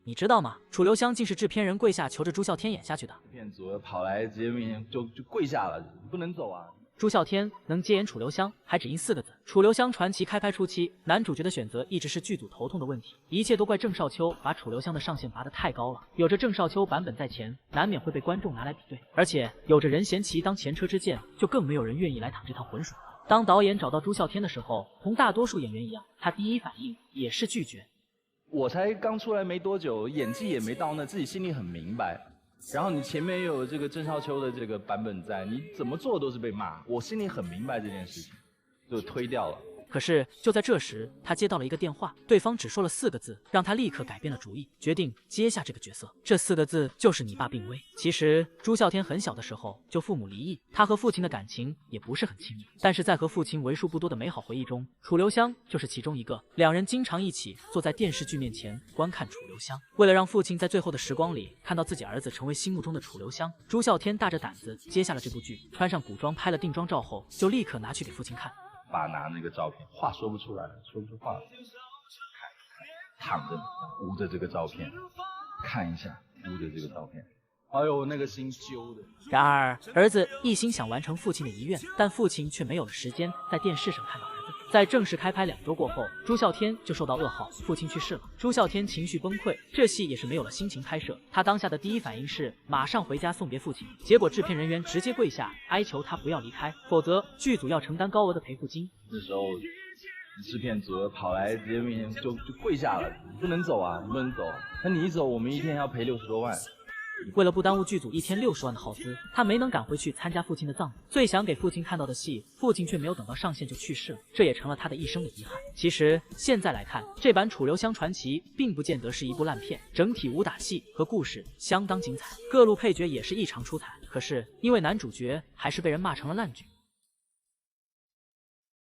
你知道吗？楚留香竟是制片人跪下求着朱孝天演下去的。制片组跑来直接面前就跪下了，不能走啊！朱孝天能接演楚留香，还只因4个字。楚留香传奇开拍初期，男主角的选择一直是剧组头痛的问题，一切都怪郑少秋把楚留香的上限拔得太高了。有着郑少秋版本在前，难免会被观众拿来比对，而且有着任贤齐当前车之鉴，就更没有人愿意来淌这趟浑水。当导演找到朱孝天的时候，同大多数演员一样，他第一反应也是拒绝。我才刚出来没多久，演技也没到那，自己心里很明白。然后你前面又有这个郑少秋的这个版本在，你怎么做都是被骂。我心里很明白这件事情，就推掉了。可是就在这时，他接到了一个电话，对方只说了4个字，让他立刻改变了主意，决定接下这个角色。这4个字就是你爸病危。其实朱孝天很小的时候就父母离异，他和父亲的感情也不是很亲密，但是在和父亲为数不多的美好回忆中，楚留香就是其中一个。两人经常一起坐在电视剧面前观看楚留香。为了让父亲在最后的时光里看到自己儿子成为心目中的楚留香，朱孝天大着胆子接下了这部剧，穿上古装拍了定妆照后，就立刻拿去给父亲看。爸拿那个照片，话说不出来，说不出话来。看，躺着捂着这个照片，看一下，捂着这个照片，哎呦，那个心揪的。然而，儿子一心想完成父亲的遗愿，但父亲却没有了时间在电视上看到儿子。在正式开拍2周过后，朱孝天就收到噩耗，父亲去世了。朱孝天情绪崩溃，这戏也是没有了心情拍摄。他当下的第一反应是马上回家送别父亲，结果制片人员直接跪下哀求他不要离开，否则剧组要承担高额的赔付金。那时候制片组跑来直接面前就跪下了，不能走啊，你不能走。那你一走，我们一天要赔60多万。为了不耽误剧组1天60万的耗资，他没能赶回去参加父亲的葬礼。最想给父亲看到的戏，父亲却没有等到上线就去世了，这也成了他的一生的遗憾。其实现在来看，这版《楚留香传奇》并不见得是一部烂片，整体武打戏和故事相当精彩，各路配角也是异常出彩。可是因为男主角还是被人骂成了烂剧。